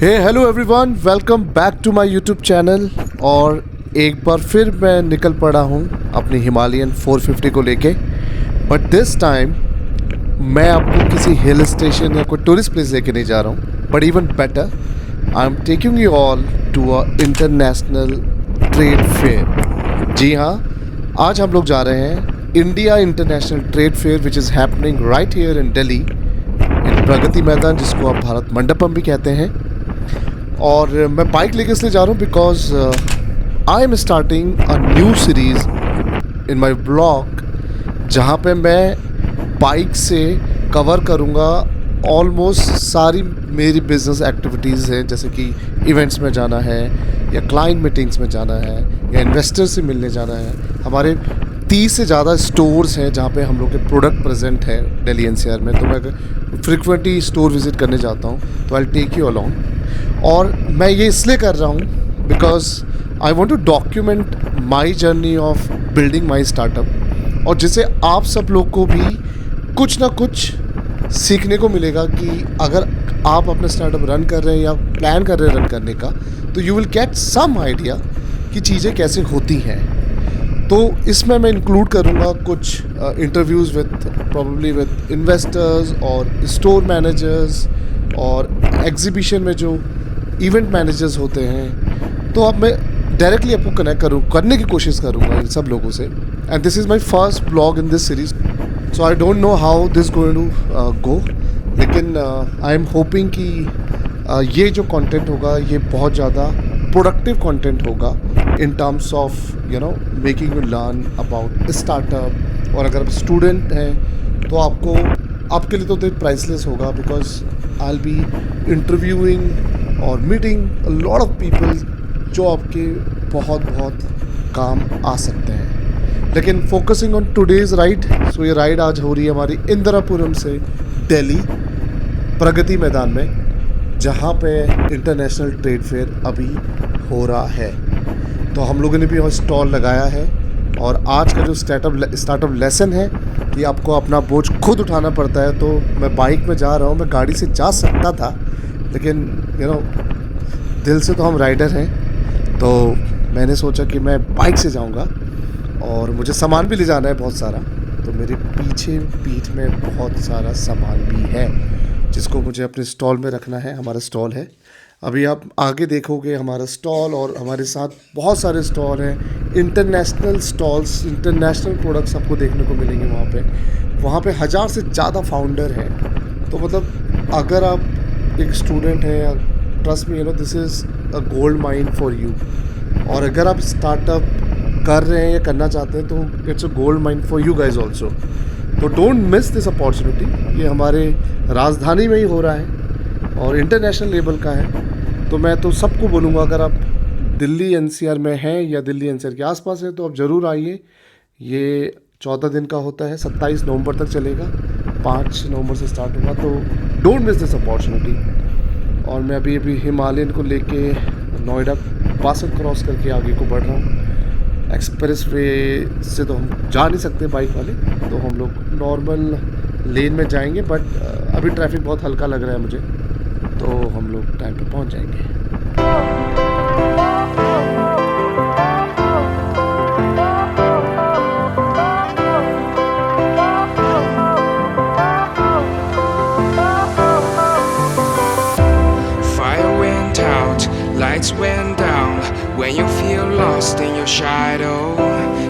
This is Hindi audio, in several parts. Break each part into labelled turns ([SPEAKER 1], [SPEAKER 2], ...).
[SPEAKER 1] Hey hello everyone, welcome back to my YouTube channel. और एक बार फिर मैं निकल पड़ा हूँ अपनी हिमालयन 450 को लेके। बट दिस टाइम मैं आपको किसी हिल स्टेशन या कोई टूरिस्ट प्लेस लेके नहीं जा रहा हूँ, but even better I am taking you all to a international trade fair. जी हाँ, आज हम लोग जा रहे हैं India international trade fair which is happening right here in Delhi, in Pragati Maidan, जिसको आप भारत मंडपम भी कहते हैं। और मैं बाइक लेके इसलिए जा रहा हूँ because I am starting a new series in my blog, जहाँ पे मैं बाइक से कवर करूँगा ऑलमोस्ट सारी मेरी बिजनेस एक्टिविटीज़ हैं, जैसे कि इवेंट्स में जाना है या क्लाइंट मीटिंग्स में जाना है या इन्वेस्टर से मिलने जाना है। हमारे 30 से ज़्यादा स्टोर्स हैं जहाँ पे हम लोग के प्रोडक्ट प्रेजेंट है दिल्ली एनसीआर में। तो मैं फ्रिक्वेंटली स्टोर विज़िट करने जाता हूँ, तो आई टेक यू अलॉन्ग। और मैं ये इसलिए कर रहा हूँ because I want to document my journey of building my startup, और जिससे आप सब लोग को भी कुछ ना कुछ सीखने को मिलेगा कि अगर आप अपना स्टार्टअप रन कर रहे हैं या प्लान कर रहे हैं रन करने का, तो you will get some idea कि चीज़ें कैसे होती हैं। तो इसमें मैं इंक्लूड करूँगा कुछ इंटरव्यूज़ प्रॉब्ली विद इन्वेस्टर्स और स्टोर मैनेजर्स और एग्जीबिशन में जो इवेंट मैनेजर्स होते हैं। तो अब मैं डायरेक्टली आपको कनेक्ट करने की कोशिश करूँगा इन सब लोगों से। And this is my first blog in this series, so I don't know how this going to go, लेकिन आई एम होपिंग कि ये जो कंटेंट होगा ये बहुत ज़्यादा प्रोडक्टिव कंटेंट होगा in terms of you know making you learn about startup. और अगर आप स्टूडेंट हैं तो आपके लिए तो प्राइसलेस होगा, because I will be interviewing और meeting a lot of people जो आपके बहुत काम आ सकते हैं। लेकिन focusing on today's ride, so ये राइड आज हो रही है हमारी इंदिरापुरम से दिल्ली प्रगति मैदान में, जहाँ पे इंटरनेशनल ट्रेड फेयर अभी हो रहा है। तो हम लोगों ने भी वहाँ स्टॉल लगाया है। और आज का जो स्टार्टअप लेसन है कि आपको अपना बोझ खुद उठाना पड़ता है। तो मैं बाइक में जा रहा हूँ, मैं गाड़ी से जा सकता था, लेकिन यू नो दिल से तो हम राइडर हैं, तो मैंने सोचा कि मैं बाइक से जाऊँगा। और मुझे सामान भी ले जाना है बहुत सारा, तो मेरे पीछे पीठ में बहुत सारा सामान भी है जिसको मुझे अपने स्टॉल में रखना है। हमारा स्टॉल है, अभी आप आगे देखोगे हमारा स्टॉल, और हमारे साथ बहुत सारे स्टॉल हैं, इंटरनेशनल स्टॉल्स, इंटरनेशनल प्रोडक्ट्स आपको देखने को मिलेंगे वहाँ पे 1000 से ज़्यादा फाउंडर हैं। तो मतलब अगर आप एक स्टूडेंट हैं, trust me, you know this is a gold mine for you. और अगर आप स्टार्टअप कर रहे हैं या करना चाहते हैं तो it's a gold mine for you guys also. तो डोंट मिस दिस अपॉर्चुनिटी। ये हमारे राजधानी में ही हो रहा है और इंटरनेशनल लेवल का है। तो मैं तो सबको बोलूँगा, अगर आप दिल्ली एनसीआर में हैं या दिल्ली एनसीआर के आसपास हैं तो आप ज़रूर आइए। ये 14 दिन का होता है, 27 नवंबर तक चलेगा, 5 नवंबर से स्टार्ट होगा। तो डोंट मिस दिस अपॉर्चुनिटी। और मैं अभी हिमालयन को लेके नोएडा पास क्रॉस करके आगे को बढ़ रहा हूँ। एक्सप्रेस वे से तो हम जा नहीं सकते बाइक वाले, तो हम लोग नॉर्मल लेन में जाएंगे। बट अभी ट्रैफिक बहुत हल्का लग रहा है मुझे, तो हम लोग टाइम पे पहुंच जाएंगे।
[SPEAKER 2] Fire went out, lights went down. When you feel lost in your shadow,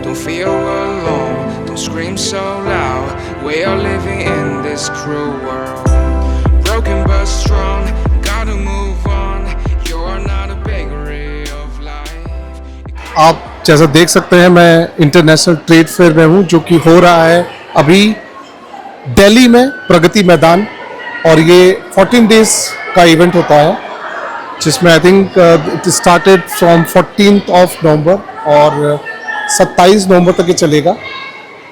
[SPEAKER 2] don't feel alone, don't scream so loud. We are living in this cruel world, broken but strong, gotta move on. You're not a bakery of life.
[SPEAKER 1] आप जैसा देख सकते हैं, मैं इंटरनेशनल ट्रेड फेयर में हूँ, जो कि हो रहा है अभी दिल्ली में प्रगति मैदान। और ये 14 डेज का इवेंट होता है, जिसमें I think it started from 14th of November और 27 नवंबर तक ये चलेगा।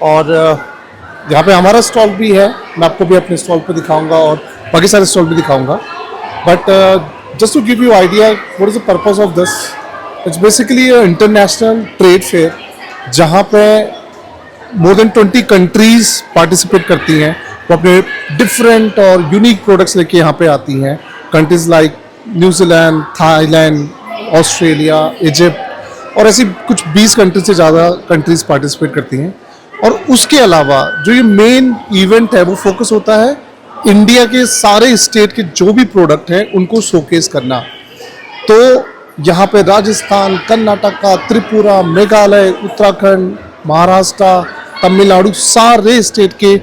[SPEAKER 1] और यहाँ पे हमारा स्टॉल भी है, मैं आपको भी अपने स्टॉल पे दिखाऊंगा और बाकी सारे स्टॉल भी दिखाऊंगा। But just to give you idea what is the purpose of this, it's basically international trade fair, जहाँ पे मोर देन 20 कंट्रीज़ पार्टिसिपेट करती हैं। वो अपने डिफरेंट और यूनिक प्रोडक्ट्स लेके यहाँ पे आती हैं। Countries like New Zealand, Thailand, Australia, Egypt और ऐसी कुछ 20 कंट्री से ज़्यादा कंट्रीज पार्टिसिपेट करती हैं। और उसके अलावा जो ये मेन इवेंट है वो फोकस होता है इंडिया के सारे स्टेट के जो भी प्रोडक्ट हैं उनको शोकेस करना। तो यहाँ पे राजस्थान, कर्नाटका, त्रिपुरा, मेघालय, उत्तराखंड, महाराष्ट्र, तमिलनाडु सारे स्टेट के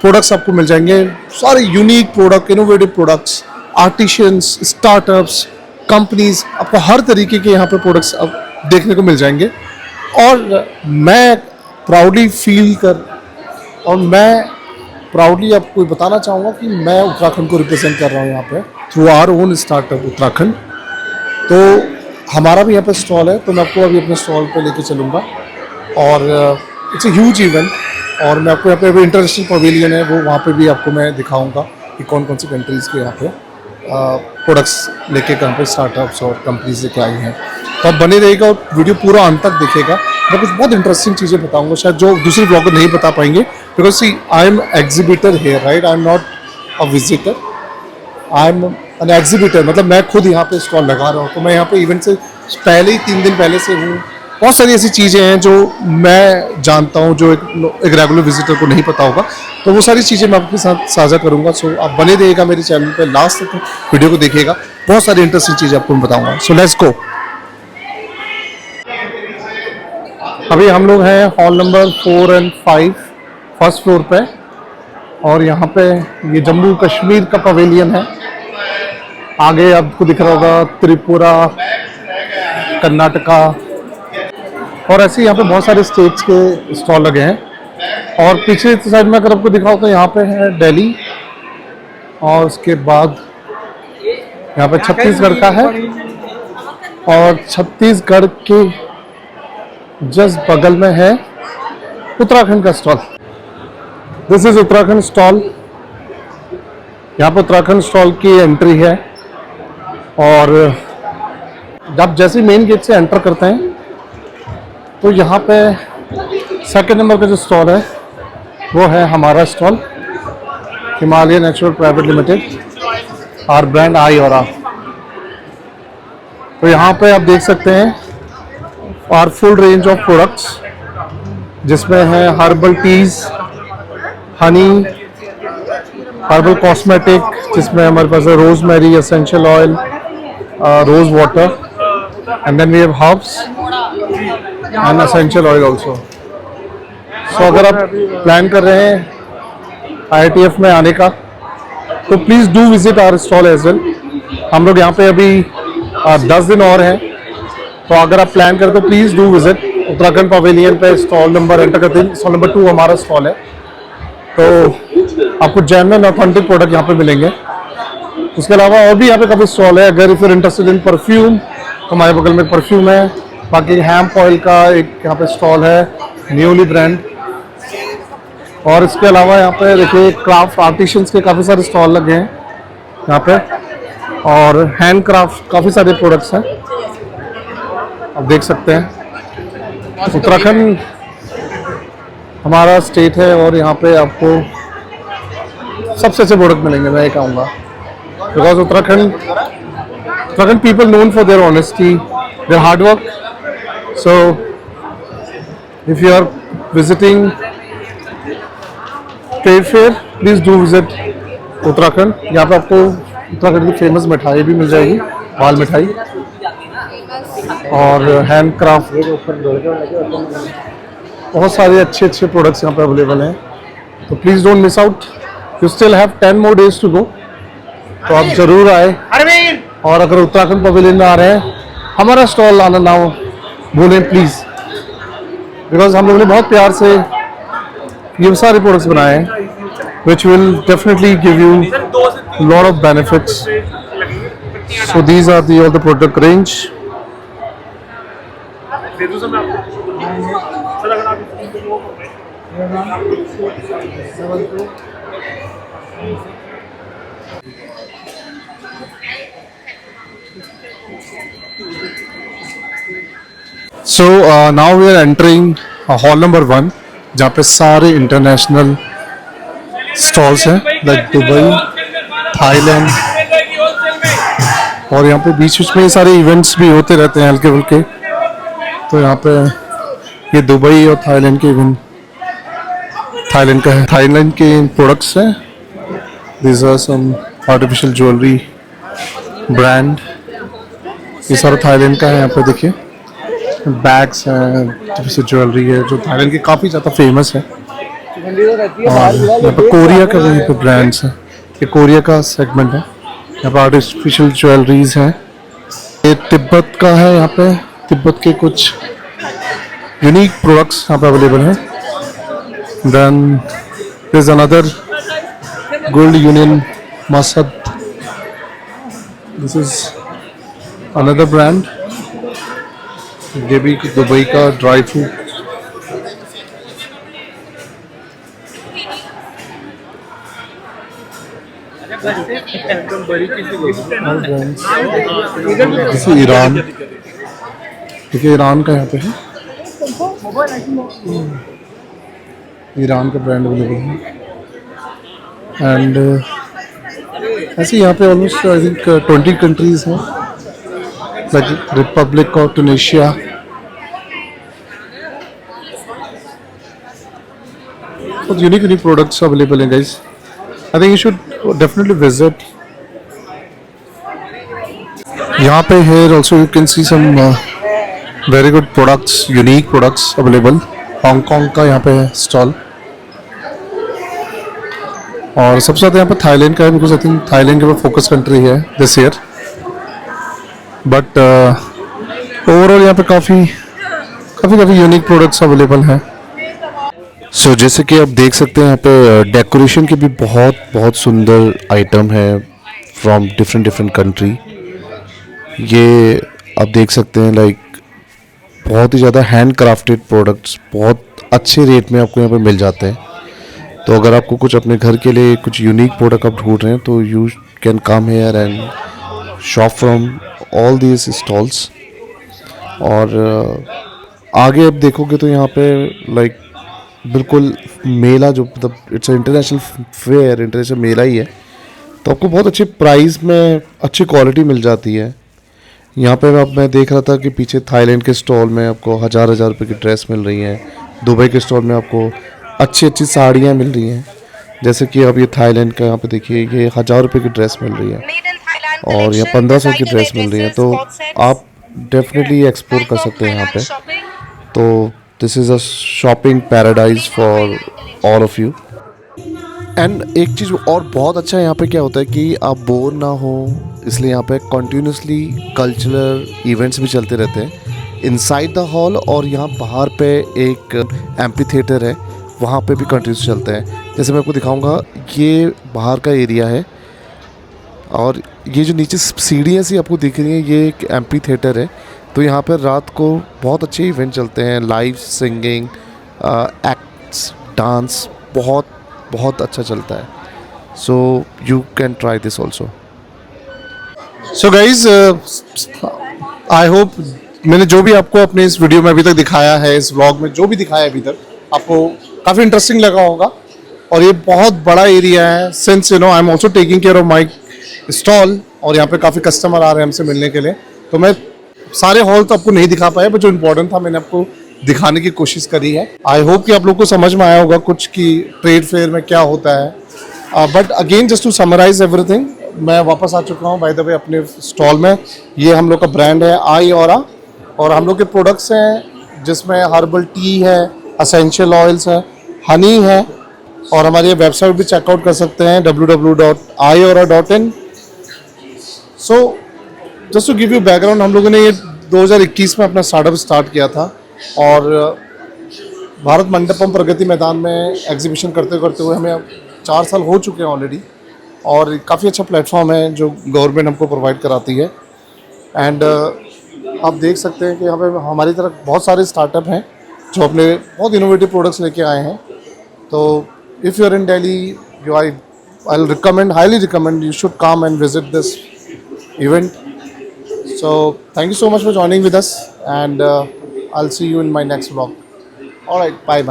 [SPEAKER 1] प्रोडक्ट्स आपको मिल जाएंगे। सारे unique product, innovative products, artisans, startups, companies, आपको हर तरीके के यहाँ पे प्रोडक्ट्स अब देखने को मिल जाएंगे। और मैं प्राउडली आपको बताना चाहूँगा कि मैं उत्तराखंड को रिप्रेजेंट कर रहा हूँ यहाँ पे through our own startup Uttarakhand. तो हमारा भी यहाँ पे स्टॉल है, तो मैं आपको अभी अपने स्टॉल पे लेके चलूँगा। और इट्स ए ह्यूज इवेंट, और मैं आपको यहाँ पे इंटरनेशनल पवेलियन है वो वहाँ पे भी आपको मैं दिखाऊँगा कि कौन कौन सी कंट्रीज़ के यहाँ पे प्रोडक्ट्स लेके कहाँ पे स्टार्टअप्स और कंपनीज लेके आई हैं। तो आप बने रहिएगा और वीडियो पूरा अंत तक देखिएगा। मैं कुछ बहुत इंटरेस्टिंग चीज़ें बताऊंगा शायद जो दूसरे ब्लॉगर नहीं बता पाएंगे, because see I am exhibitor here, right, I am not a visitor, I am an exhibitor, मतलब मैं खुद यहाँ पे स्टॉल लगा रहा हूँ। तो मैं यहाँ पे इवेंट से पहले ही 3 दिन पहले से हूँ। बहुत सारी ऐसी चीज़ें हैं जो मैं जानता हूँ जो एक रेगुलर विजिटर को नहीं पता होगा, तो वो सारी चीज़ें मैं आपके साथ साझा करूँगा। सो आप बने रहिएगा मेरे चैनल पे, लास्ट तक वीडियो को देखिएगा, बहुत सारी इंटरेस्टिंग चीज़ें आपको मैं बताऊँगा। So let's go. अभी हम लोग हैं हॉल नंबर 4 और 5 फर्स्ट फ्लोर पे, और यहाँ पे ये जम्मू कश्मीर का पवेलियन है। आगे आपको दिख रहा होगा त्रिपुरा, कर्नाटका, और ऐसे यहाँ पे बहुत सारे स्टेट्स के स्टॉल लगे हैं। और पीछे साइड में अगर आपको दिखाओ तो यहाँ पे है दिल्ली, और उसके बाद यहाँ पे छत्तीसगढ़ का है, और छत्तीसगढ़ के जस्ट बगल में है उत्तराखंड का stall. This is Uttarakhand stall. यहाँ पर उत्तराखंड स्टॉल की एंट्री है, और जब जैसे मेन गेट से एंटर करते हैं तो यहाँ पे सेकंड नंबर का जो स्टॉल है वो है हमारा stall, Himalayan Natural Private Limited, our brand Aiora. तो यहाँ पे आप देख सकते हैं और फुल रेंज ऑफ प्रोडक्ट्स, जिसमें है herbal teas, honey, herbal cosmetic, जिसमें हमारे पास है rosemary, essential oil, rose water, and then we have herbs and essential oil also. So अगर आप प्लान कर रहे हैं IITF में आने का तो please do visit our stall as well. हम लोग यहाँ पे अभी 10 दिन और हैं, तो अगर आप प्लान करें तो please do visit Uttarakhand pavilion पे। स्टॉल नंबर एंटर करते हैं, स्टॉल नंबर 2 हमारा स्टॉल है। तो आपको जेन्युइन ऑथेंटिक प्रोडक्ट यहाँ पे मिलेंगे। उसके अलावा और भी यहाँ पे काफ़ी स्टॉल है। अगर if you interested in perfume तो हमारे बगल में परफ्यूम है। बाकी हैम्प ऑयल का एक यहाँ पे स्टॉल है, न्यूली ब्रांड। और इसके अलावा यहाँ पे देखिए क्राफ्ट आर्टिशियंस के काफ़ी सारे स्टॉल लगे हैं यहाँ पे, और हैंड क्राफ्ट काफ़ी सारे प्रोडक्ट्स हैं, आप देख सकते हैं। उत्तराखंड हमारा स्टेट है और यहाँ पे आपको सबसे अच्छे प्रोडक्ट मिलेंगे, मैं ये कहूँगा, because Uttarakhand people known for their honesty, their hard work. So if you are visiting trade fair, please do visit Uttarakhand. यहाँ पे आपको उत्तराखंड की फेमस मिठाई भी मिल जाएगी, बाल मिठाई, और हैंड क्राफ्ट, बहुत सारे अच्छे प्रोडक्ट्स यहाँ पे अवेलेबल हैं। तो please don't miss out, you still have 10 more days to go, तो आप जरूर आए। और अगर उत्तराखंड पवेलियन में आ रहे हैं, हमारा स्टॉल आना ना भूलें प्लीज़, बिकॉज हम लोगों ने बहुत प्यार से ये सारे प्रोडक्ट्स बनाए हैं, which will definitely give you lot of benefits. So these are the all the product range. So now we are entering hall number 1, जहाँ पे सारे इंटरनेशनल स्टॉल्स हैं, लाइक दुबई, थाईलैंड, और यहाँ पे बीच बीच में ये सारे इवेंट्स भी होते रहते हैं हल्के फुल्के। तो यहाँ पे ये दुबई और थाईलैंड के इवेंट, थाईलैंड का है, थाईलैंड के प्रोडक्ट्स हैं। This are some artificial jewellery brand, ये सारा थाईलैंड का है। यहाँ पे देखिए बैग्स हैं, आर्टिफिशियल ज्वेलरी है जो थाईलैंड की काफ़ी ज़्यादा फेमस है। और यहाँ पे कोरिया का भी यहाँ पे ब्रांड्स हैं, ये कोरिया का सेगमेंट है। यहाँ पे आर्टिफिशियल ज्वेलरीज हैं। ये तिब्बत का है, यहाँ पे तिब्बत के कुछ यूनिक प्रोडक्ट्स यहाँ पे अवेलेबल हैं। Then there is another Gold Union Masad, this is another brand. ये भी दुबई का ड्राई फ्रूट। ईरान, देखिए ईरान का यहाँ पे है, ईरान का ब्रांड अवेलेबल है। एंड ऐसे यहाँ पे ऑलमोस्ट आई थिंक 20 कंट्रीज हैं, लाइक रिपब्लिक ऑफ ट्यूनीशिया। बहुत यूनिक यूनिक प्रोडक्ट्स अवेलेबल हैं guys, I think you should definitely visit. यहाँ पे here also you can see some very good products, unique products available। Hong Kong का यहाँ पे है स्टॉल, और सबसे ज़्यादा यहाँ पे थाईलैंड का है, बिकॉज आई थिंक थाईलैंड के फोकस कंट्री है दिस ईयर। बट ओवरऑल यहाँ पे काफ़ी यूनिक प्रोडक्ट्स अवेलेबल हैं। सो जैसे कि आप देख सकते हैं यहाँ पे डेकोरेशन के भी बहुत सुंदर आइटम है फ्रॉम डिफरेंट कंट्री। ये आप देख सकते हैं लाइक बहुत ही ज़्यादा हैंड क्राफ्टेड प्रोडक्ट्स बहुत अच्छे रेट में आपको यहाँ पे मिल जाते हैं। तो अगर आपको कुछ अपने घर के लिए कुछ यूनिक प्रोडक्ट आप ढूंढ रहे हैं तो you can come here and shop from all these stalls. और आगे आप देखोगे तो यहाँ पे लाइक बिल्कुल मेला, जो मतलब इट्स इंटरनेशनल फेयर, इंटरनेशनल मेला ही है, तो आपको बहुत अच्छे प्राइस में अच्छी क्वालिटी मिल जाती है। यहाँ पे मैं देख रहा था कि पीछे थाईलैंड के स्टॉल में आपको हज़ार रुपये की ड्रेस मिल रही हैं, दुबई के स्टॉल में आपको अच्छी साड़ियाँ मिल रही हैं। जैसे कि अब ये थाईलैंड का यहाँ पे देखिए ये 1000 रुपये की ड्रेस मिल रही है और यहाँ 1500 की ड्रेस मिल रही है, तो आप डेफिनेटली एक्सप्लोर कर सकते हैं यहाँ पे। तो this is a shopping paradise for all of you. And एक चीज़ और बहुत अच्छा है यहाँ पे क्या होता है कि आप बोर ना हो, इसलिए यहाँ पे कंटिन्यूसली कल्चरल इवेंट्स भी चलते रहते हैं इनसाइड द हॉल, और यहाँ बाहर पे एक एम्पी थिएटर है, वहाँ पे भी कंटिन्यूस चलते हैं। जैसे मैं आपको दिखाऊंगा, ये बाहर का एरिया है और ये जो नीचे सीढ़ियाँ सी आपको दिख रही हैं ये एक एम्पी थिएटर है। तो यहाँ पर रात को बहुत अच्छे इवेंट चलते हैं, लाइव सिंगिंग, एक्ट्स, डांस बहुत अच्छा चलता है। So you can try this also. So guys I hope मैंने जो भी आपको अपने इस वीडियो में अभी तक दिखाया है, इस व्लॉग में जो भी दिखाया है अभी तक, आपको काफ़ी इंटरेस्टिंग लगा होगा। और ये बहुत बड़ा एरिया है, since you know I am also taking care of my stall, और यहाँ पे काफ़ी कस्टमर आ रहे हैं हमसे मिलने के लिए, तो मैं सारे हॉल तो आपको नहीं दिखा पाया, बट जो इम्पोर्टेंट था मैंने आपको दिखाने की कोशिश करी है। आई होप कि आप लोग को समझ में आया होगा कुछ कि ट्रेड फेयर में क्या होता है। But again just to summarise everything, मैं वापस आ चुका हूँ बाय द वे अपने स्टॉल में। ये हम लोग का ब्रांड है आई ऑरा, और हम लोग के प्रोडक्ट्स हैं जिसमें हर्बल टी है, असेंशियल ऑयल्स है, हनी है, और हमारी वेबसाइट भी चेकआउट कर सकते हैं www.iora.in। So just to give you background, हम लोगों ने ये 2021 में अपना स्टार्टअप स्टार्ट किया था, और भारत मंडपम प्रगति मैदान में एग्जीबिशन करते करते हुए हमें 4 साल हो चुके हैं ऑलरेडी, और काफ़ी अच्छा प्लेटफॉर्म है जो गवर्नमेंट हमको प्रोवाइड कराती है। एंड आप देख सकते हैं कि यहाँ पे हमारी तरफ बहुत सारे स्टार्टअप हैं जो अपने बहुत इनोवेटिव प्रोडक्ट्स लेके आए हैं। तो if you are in Delhi, you I recommend, highly recommend you should come and visit this event. So thank you so much for joining with us, and I'll see you in my next vlog. All right, bye.